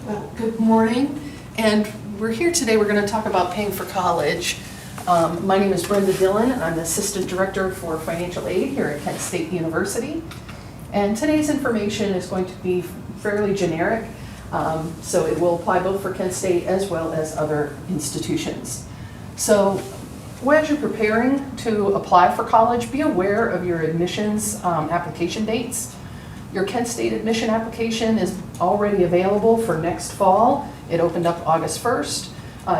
Well, good morning, and we're here today. We're going to talk about paying for college. My name is Brenda Dillon. I'm the Assistant Director for Financial Aid here at Kent State University. And today's information is going to be fairly generic, so it will apply both for Kent State as well as other institutions. So as you're preparing to apply for college, be aware of your admissions application dates. Your Kent State admission application is already available for next fall. It opened up August 1st.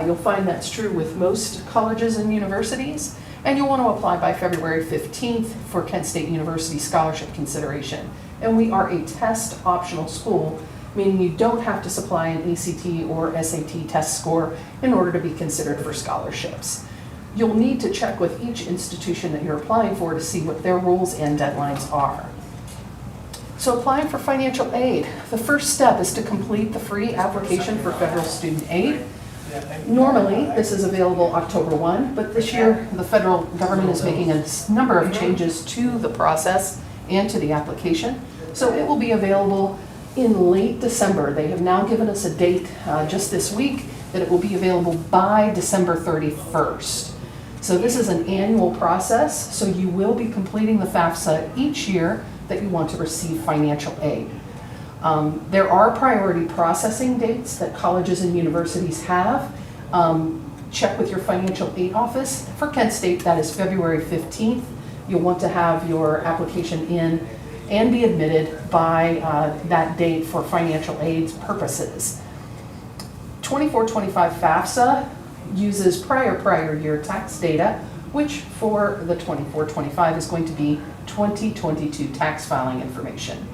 You'll find that's true with most colleges and universities. And you'll want to apply by February 15th for Kent State University scholarship consideration. And we are a test optional school, meaning you don't have to supply an ACT or SAT test score in order to be considered for scholarships. You'll need to check with each institution that you're applying for to see what their rules and deadlines are. So applying for financial aid, the first step is to complete the free application for federal student aid. Normally, this is available October 1, but this year the federal government is making a number of changes to the process and to the application. So it will be available in late December. They have now given us a date just this week that it will be available by December 31st. So this is an annual process, so you will be completing the FAFSA each year that you want to receive financial aid. There are priority processing dates that colleges and universities have. Check with your financial aid office. For Kent State, that is February 15th. You'll want to have your application in and be admitted by that date for financial aid purposes. 24-25 FAFSA uses prior year tax data, which for the 24-25 is going to be 2022 tax filing information.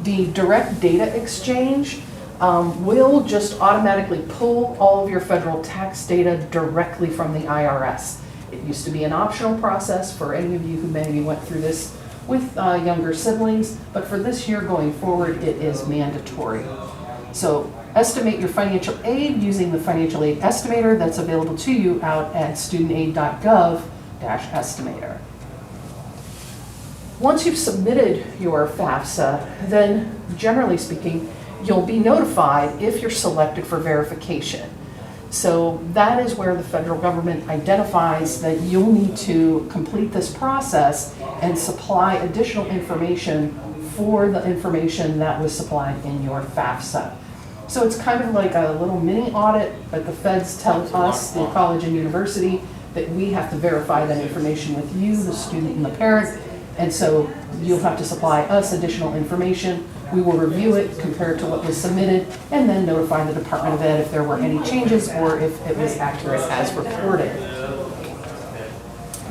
The direct data exchange will just automatically pull all of your federal tax data directly from the IRS. It used to be an optional process for any of you who maybe went through this with younger siblings, but for this year going forward, it is mandatory. So estimate your financial aid using the financial aid estimator that's available to you out at studentaid.gov-estimator. Once you've submitted your FAFSA, then generally speaking, you'll be notified if you're selected for verification. So that is where the federal government identifies that you'll need to complete this process and supply additional information for the information that was supplied in your FAFSA. So it's kind of like a little mini audit, but the feds tell us, the college and university, that we have to verify that information with you, the student and the parent, and so you'll have to supply us additional information. We will review it, compare it to what was submitted, and then notify the Department of Ed if there were any changes or if it was accurate as reported.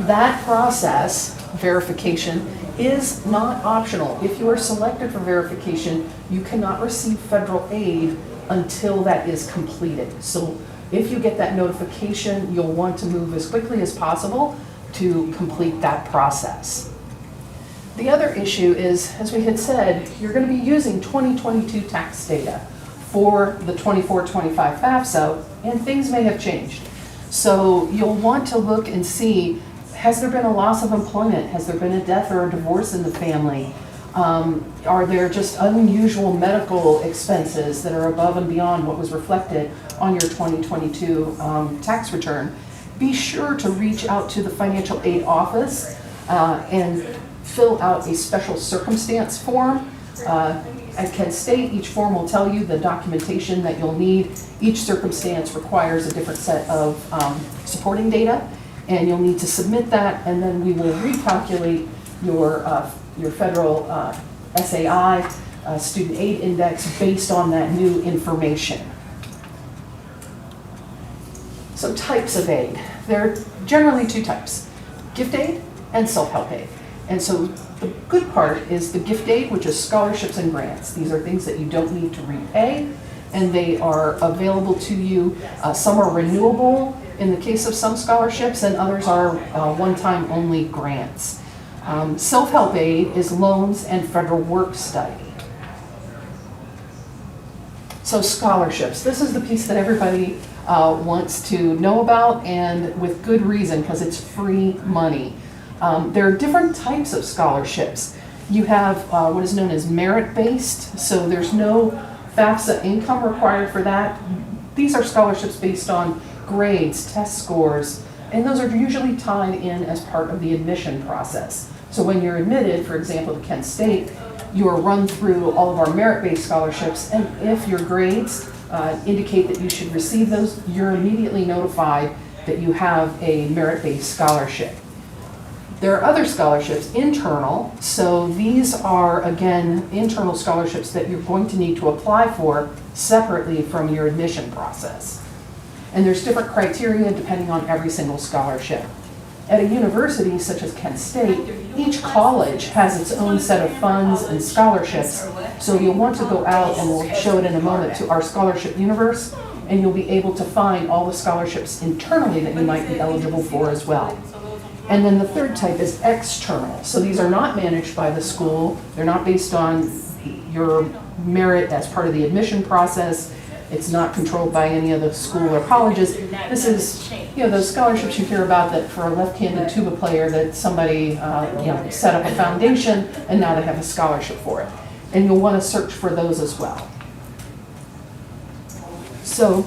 That process, verification, is not optional. If you are selected for verification, you cannot receive federal aid until that is completed. So if you get that notification, you'll want to move as quickly as possible to complete that process. The other issue is, as we had said, you're going to be using 2022 tax data for the 24-25 FAFSA, and things may have changed. So you'll want to look and see, has there been a loss of employment? Has there been a death or a divorce in the family? Are there just unusual medical expenses that are above and beyond what was reflected on your 2022 tax return? Be sure to reach out to the financial aid office and fill out a special circumstance form. At Kent State, each form will tell you the documentation that you'll need. Each circumstance requires a different set of supporting data, and you'll need to submit that, and then we will recalculate your federal SAI, student aid index, based on that new information. So types of aid. There are generally two types: gift aid and self-help aid. And so the good part is the gift aid, which is scholarships and grants. These are things that you don't need to repay, and they are available to you. Some are renewable in the case of some scholarships, and others are one-time only grants. Self-help aid is loans and federal work study. So scholarships, this is the piece that everybody wants to know about, and with good reason, because it's free money. There are different types of scholarships. You have what is known as merit-based, so there's no FAFSA income required for that. These are scholarships based on grades, test scores, and those are usually tied in as part of the admission process. So when you're admitted, for example, to Kent State, you are run through all of our merit-based scholarships, and if your grades indicate that you should receive those, you're immediately notified that you have a merit-based scholarship. There are other scholarships, internal, so these are, again, internal scholarships that you're going to need to apply for separately from your admission process. And there's different criteria depending on every single scholarship. At a university such as Kent State, each college has its own set of funds and scholarships, so you'll want to go out, and we'll show it in a moment, to our scholarship universe, and you'll be able to find all the scholarships internally that you might be eligible for as well. And then the third type is external. So these are not managed by the school. They're not based on your merit as part of the admission process. It's not controlled by any of the school or colleges. This is, those scholarships you hear about that for a left-handed tuba player that somebody set up a foundation and now they have a scholarship for it. And you'll want to search for those as well. So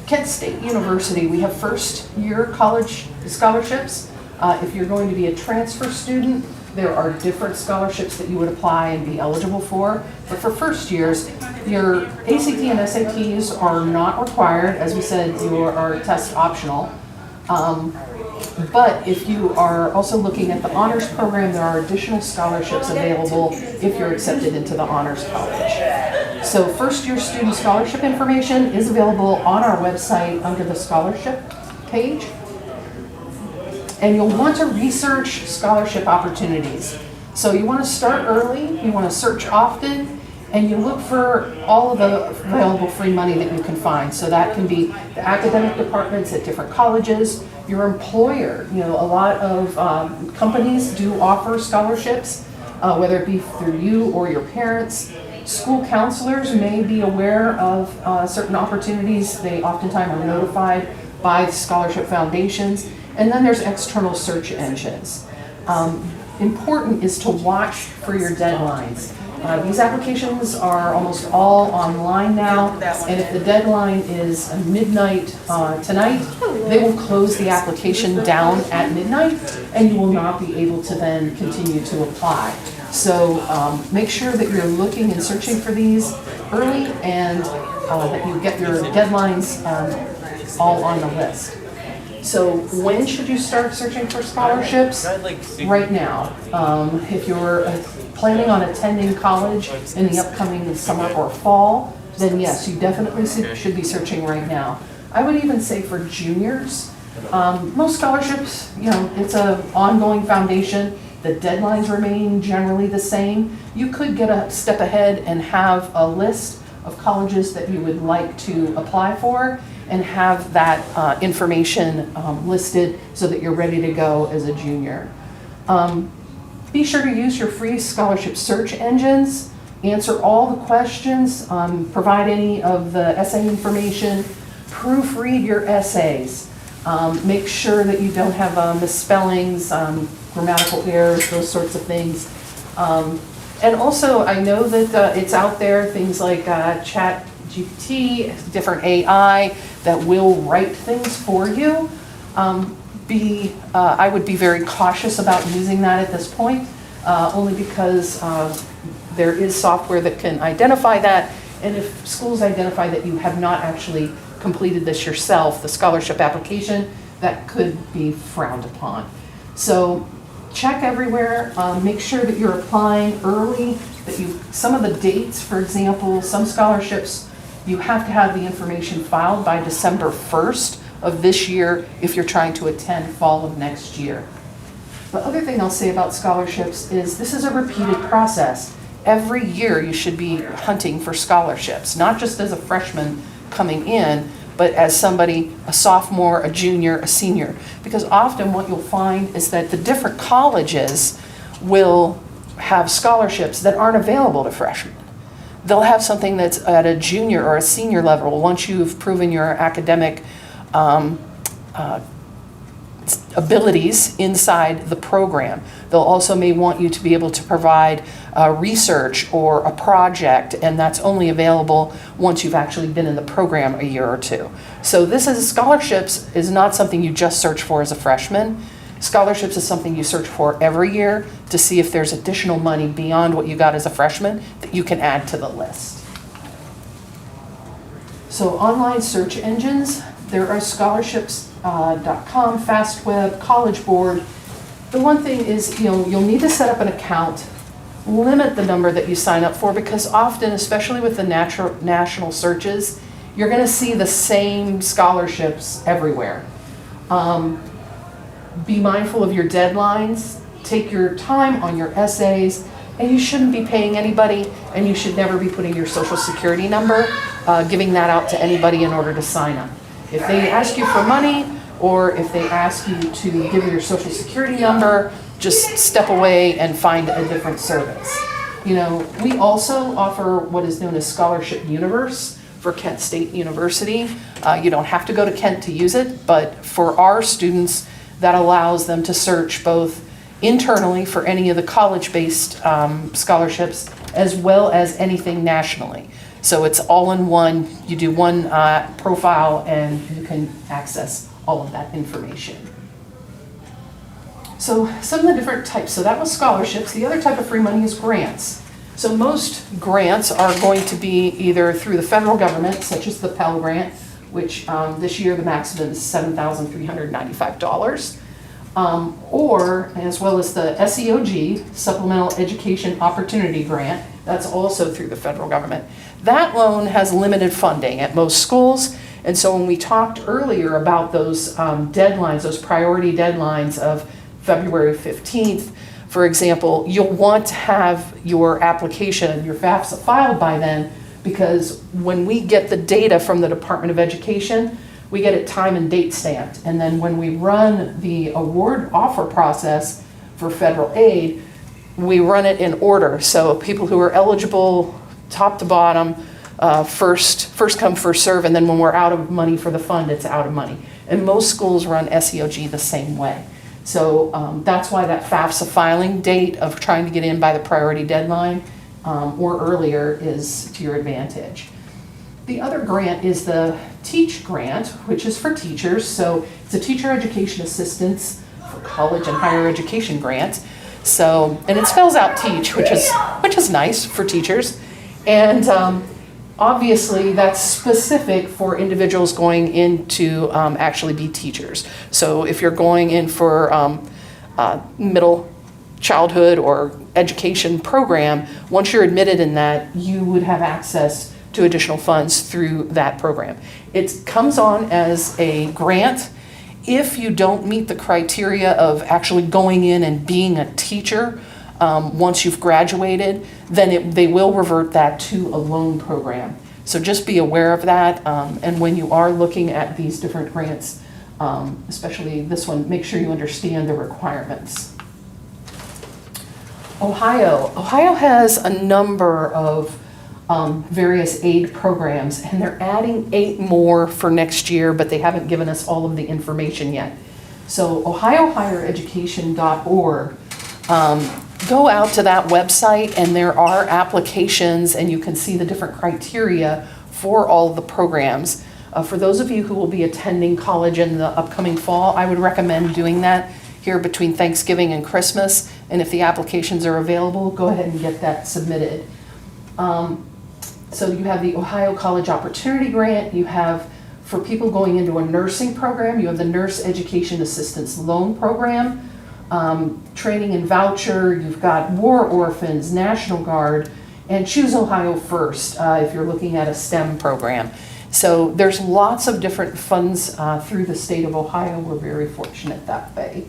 Kent State University, we have first-year college scholarships. If you're going to be a transfer student, there are different scholarships that you would apply and be eligible for. But for first years, your ACT and SATs are not required. As we said, you are test optional. But if you are also looking at the honors program, there are additional scholarships available if you're accepted into the honors college. So first year student scholarship information is available on our website under the scholarship page. And you'll want to research scholarship opportunities. So you want to start early, you want to search often, and you look for all of the available free money that you can find. So that can be the academic departments at different colleges, your employer. A lot of companies do offer scholarships, whether it be through you or your parents. School counselors may be aware of certain opportunities. They oftentimes are notified by the scholarship foundations. And then there's external search engines. Important is to watch for your deadlines. These applications are almost all online now, and if the deadline is midnight tonight, they will close the application down at midnight, and you will not be able to then continue to apply. So make sure that you're looking and searching for these early, and that you get your deadlines all on the list. So when should you start searching for scholarships? Right now. If you're planning on attending college in the upcoming summer or fall, then yes, you definitely should be searching right now. I would even say for juniors, most scholarships, it's an ongoing foundation. The deadlines remain generally the same. You could get a step ahead and have a list of colleges that you would like to apply for, and have that information listed so that you're ready to go as a junior. Be sure to use your free scholarship search engines, answer all the questions, provide any of the essay information, proofread your essays. Make sure that you don't have misspellings, grammatical errors, those sorts of things. And also, I know that it's out there, things like ChatGPT, different AI that will write things for you. I would be very cautious about using that at this point, only because there is software that can identify that, and if schools identify that you have not actually completed this yourself, the scholarship application, that could be frowned upon. So check everywhere, make sure that you're applying early, that some of the dates, for example, some scholarships, you have to have the information filed by December 1st of this year if you're trying to attend fall of next year. The other thing I'll say about scholarships is this is a repeated process. Every year you should be hunting for scholarships, not just as a freshman coming in, but as somebody, a sophomore, a junior, a senior. Because often what you'll find is that the different colleges will have scholarships that aren't available to freshmen. They'll have something that's at a junior or a senior level once you've proven your academic abilities inside the program. They'll also may want you to be able to provide research or a project, and that's only available once you've actually been in the program a year or two. So this is scholarships is not something you just search for as a freshman. Scholarships is something you search for every year to see if there's additional money beyond what you got as a freshman that you can add to the list. So online search engines, there are scholarships.com, FastWeb, College Board. The one thing is, you'll need to set up an account, limit the number that you sign up for, because often, especially with the national searches, you're going to see the same scholarships everywhere. Be mindful of your deadlines, take your time on your essays, and you shouldn't be paying anybody, and you should never be putting your social security number, giving that out to anybody in order to sign up. If they ask you for money, or if they ask you to give your social security number, just step away and find a different service. We also offer what is known as Scholarship Universe for Kent State University. You don't have to go to Kent to use it, but for our students, that allows them to search both internally for any of the college-based scholarships, as well as anything nationally. So it's all in one. You do one profile and you can access all of that information. So some of the different types. So that was scholarships. The other type of free money is grants. So most grants are going to be either through the federal government, such as the Pell Grant, which this year the maximum is $7,395, or as well as the SEOG, Supplemental Education Opportunity Grant. That's also through the federal government. That loan has limited funding at most schools, and so when we talked earlier about those deadlines, those priority deadlines of February 15th, for example, you'll want to have your application, your FAFSA filed by then, because when we get the data from the Department of Education, we get it time and date stamped. And then when we run the award offer process for federal aid, we run it in order. So people who are eligible, top to bottom, first come, first serve, and then when we're out of money for the fund, it's out of money. And most schools run SEOG the same way. So that's why that FAFSA filing date of trying to get in by the priority deadline or earlier is to your advantage. The other grant is the TEACH grant, which is for teachers. So it's a teacher education assistance for college and higher education grant. So, and it spells out teach, which is nice for teachers. And obviously that's specific for individuals going in to actually be teachers. So if you're going in for middle childhood or education program, once you're admitted in that, you would have access to additional funds through that program. It comes on as a grant. If you don't meet the criteria of actually going in and being a teacher once you've graduated, then they will revert that to a loan program. So just be aware of that. And when you are looking at these different grants, especially this one, make sure you understand the requirements. Ohio has a number of various aid programs, and they're adding 8 more for next year, but they haven't given us all of the information yet. So ohiohighereducation.org, go out to that website, and there are applications, and you can see the different criteria for all of the programs. For those of you who will be attending college in the upcoming fall, I would recommend doing that here between Thanksgiving and Christmas, and if the applications are available, go ahead and get that submitted. So you have the Ohio College Opportunity Grant. You have, for people going into a nursing program, you have the Nurse Education Assistance Loan Program, Training and Voucher. You've got War Orphans, National Guard, and Choose Ohio First if you're looking at a STEM program. So there's lots of different funds through the state of Ohio. We're very fortunate that way.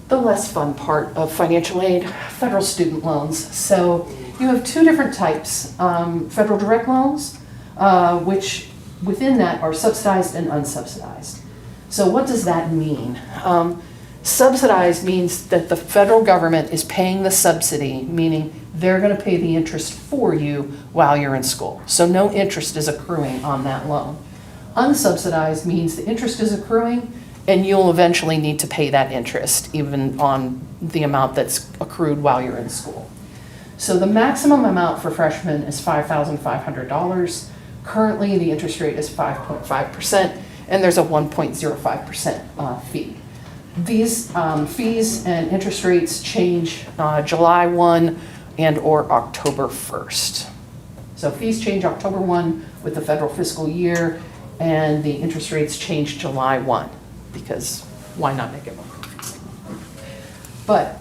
The less fun part of financial aid, federal student loans. So you have 2 different types. Federal direct loans, which within that are subsidized and unsubsidized. So what does that mean? Subsidized means that the federal government is paying the subsidy, meaning they're going to pay the interest for you while you're in school. So no interest is accruing on that loan. Unsubsidized means the interest is accruing and you'll eventually need to pay that interest even on the amount that's accrued while you're in school. So the maximum amount for freshmen is $5,500. Currently, the interest rate is 5.5%, and there's a 1.05% fee. These fees and interest rates change July 1 and or October 1st. So fees change October 1 with the federal fiscal year, and the interest rates change July 1, because why not make it more confusing? But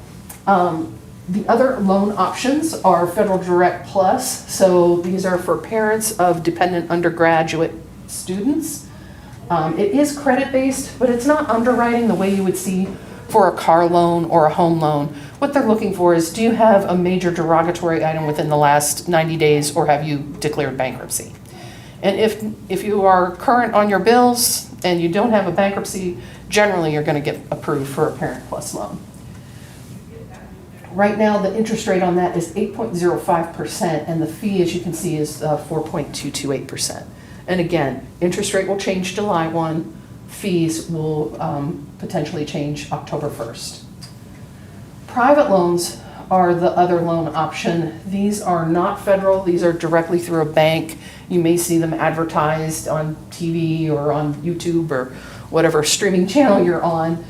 the other loan options are Federal Direct Plus. So these are for parents of dependent undergraduate students. It is credit-based, but it's not underwriting the way you would see for a car loan or a home loan. What they're looking for is, do you have a major derogatory item within the last 90 days, or have you declared bankruptcy? And if you are current on your bills and you don't have a bankruptcy, generally you're going to get approved for a Parent Plus loan. Right now, the interest rate on that is 8.05%, and the fee, as you can see, is 4.228%. And again, interest rate will change July 1, fees will potentially change October 1st. Private loans are the other loan option. These are not federal, these are directly through a bank. You may see them advertised on TV or on YouTube or whatever streaming channel you're on.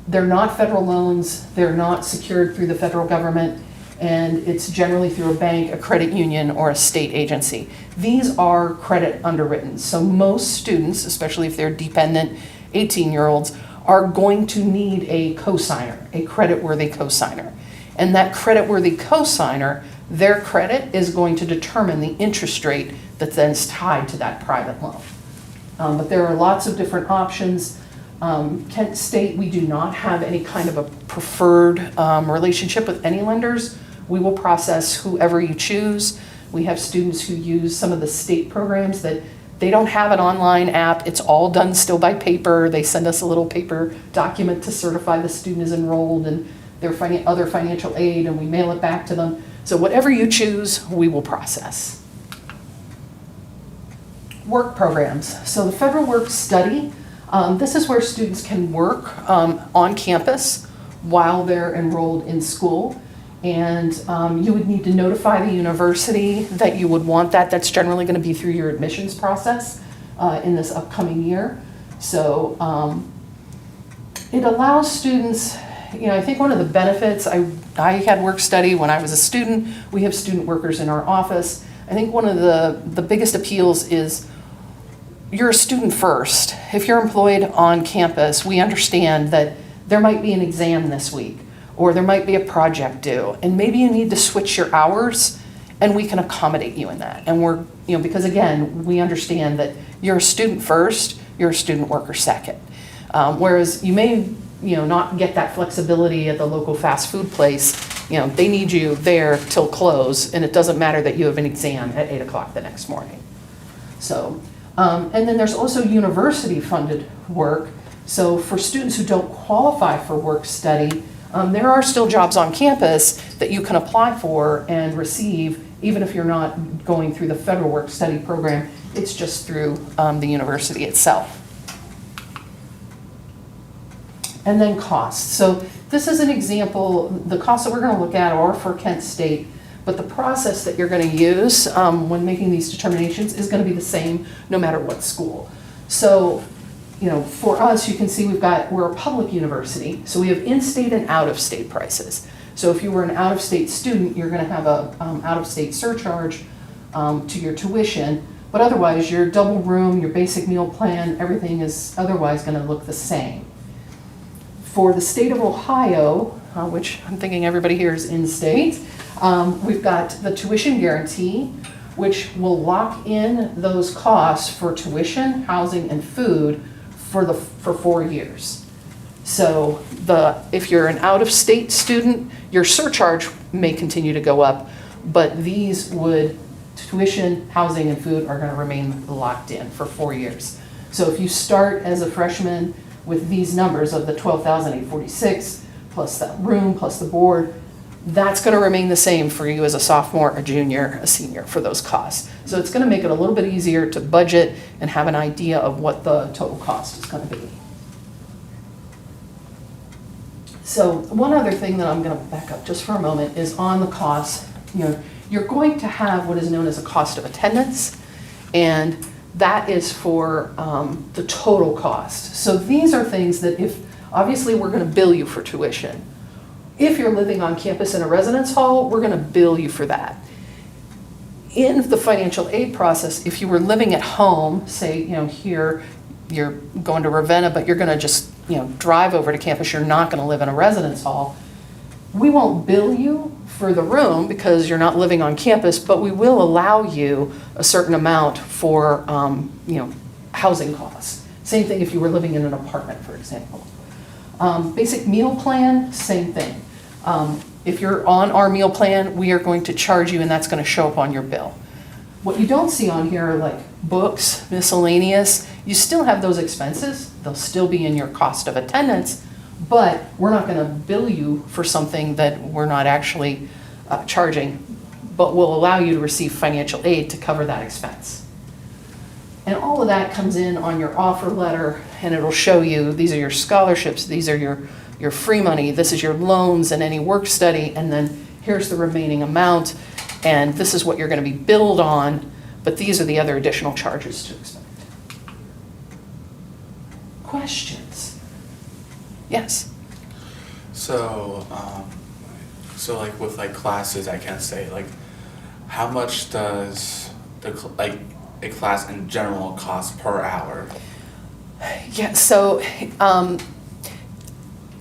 They're not federal loans, they're not secured through the federal government, and it's generally through a bank, a credit union, or a state agency. These are credit underwritten, so most students, especially if they're dependent 18-year-olds, are going to need a cosigner, a credit-worthy cosigner. And that credit-worthy cosigner, their credit is going to determine the interest rate that then is tied to that private loan. But there are lots of different options. Kent State, we do not have any kind of a preferred relationship with any lenders. We will process whoever you choose. We have students who use some of the state programs that they don't have an online app. It's all done still by paper. They send us a little paper document to certify the student is enrolled and their other financial aid, and we mail it back to them. So whatever you choose, we will process. Work programs. So the Federal Work Study, this is where students can work on campus while they're enrolled in school. And you would need to notify the university that you would want that. That's generally going to be through your admissions process in this upcoming year. So it allows students, I think one of the benefits, I had work study when I was a student. We have student workers in our office. I think one of the biggest appeals is you're a student first. If you're employed on campus, we understand that there might be an exam this week, or there might be a project due, and maybe you need to switch your hours, and we can accommodate you in that. And we're, because again, we understand that you're a student first, you're a student worker second. Whereas you may, not get that flexibility at the local fast food place. They need you there till close, and it doesn't matter that you have an exam at 8 o'clock the next morning. So, and then there's also university funded work. So for students who don't qualify for work study, there are still jobs on campus that you can apply for and receive, even if you're not going through the federal work study program. It's just through the university itself. And then costs. So this is an example. The costs that we're going to look at are for Kent State, but the process that you're going to use when making these determinations is going to be the same no matter what school. So, for us, you can see we're a public university, so we have in-state and out-of-state prices. So if you were an out-of-state student, you're going to have a out-of-state surcharge to your tuition, but otherwise your double room, your basic meal plan, everything is otherwise going to look the same. For the state of Ohio, which I'm thinking everybody here is in-state, we've got the tuition guarantee, which will lock in those costs for tuition, housing, and food for 4 years. So if you're an out-of-state student, your surcharge may continue to go up, but tuition, housing, and food are going to remain locked in for 4 years. So if you start as a freshman with these numbers of the $12,846 plus that room plus the board, that's going to remain the same for you as a sophomore, a junior, a senior for those costs. So it's going to make it a little bit easier to budget and have an idea of what the total cost is going to be. So one other thing that I'm going to back up just for a moment is on the costs. You're going to have what is known as a cost of attendance, and that is for the total cost. So these are things that obviously we're going to bill you for tuition. If you're living on campus in a residence hall, we're going to bill you for that. In the financial aid process, if you were living at home, say, here, you're going to Ravenna, but you're going to just, drive over to campus, you're not going to live in a residence hall, we won't bill you for the room because you're not living on campus, but we will allow you a certain amount for, housing costs. Same thing if you were living in an apartment, for example. Basic meal plan, same thing. If you're on our meal plan, we are going to charge you, and that's going to show up on your bill. What you don't see on here are like books, miscellaneous. You still have those expenses. They'll still be in your cost of attendance, but we're not going to bill you for something that we're not actually charging, but we'll allow you to receive financial aid to cover that expense. And all of that comes in on your offer letter, and it'll show you these are your scholarships, these are your free money, this is your loans and any work study, and then here's the remaining amount, and this is what you're going to be billed on, but these are the other additional charges to expect. Questions? Yes? So, like with like classes, I can't say like, how much does a class in general cost per hour? Yeah, so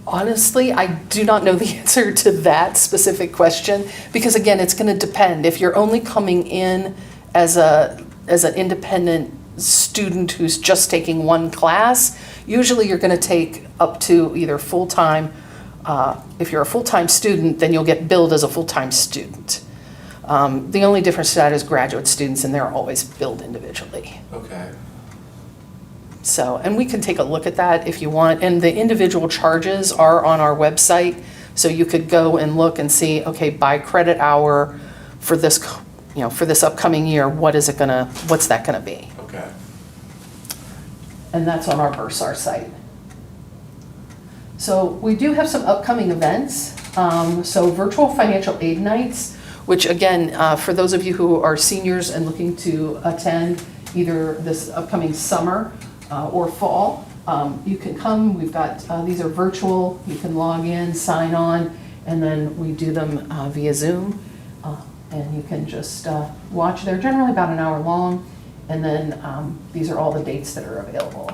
honestly, I do not know the answer to that specific question because again, it's going to depend. If you're only coming in as an independent student who's just taking one class, usually you're going to take up to either full-time. If you're a full-time student, then you'll get billed as a full-time student. The only difference to that is graduate students, and they're always billed individually. Okay. So, and we can take a look at that if you want. And the individual charges are on our website, so you could go and look and see, okay, by credit hour for this, for this upcoming year, what's that gonna be? Okay. And that's on our Bursar site. So we do have some upcoming events. So virtual financial aid nights, which again, for those of you who are seniors and looking to attend either this upcoming summer or fall, you can come. We've got, these are virtual. You can log in, sign on, and then we do them via Zoom. And you can just watch. They're generally about an hour long, and then these are all the dates that are available.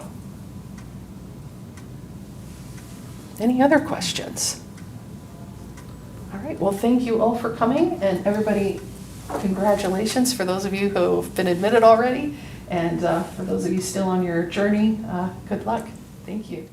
Any other questions? All right, well, thank you all for coming, and everybody, congratulations for those of you who have been admitted already, and for those of you still on your journey, good luck. Thank you.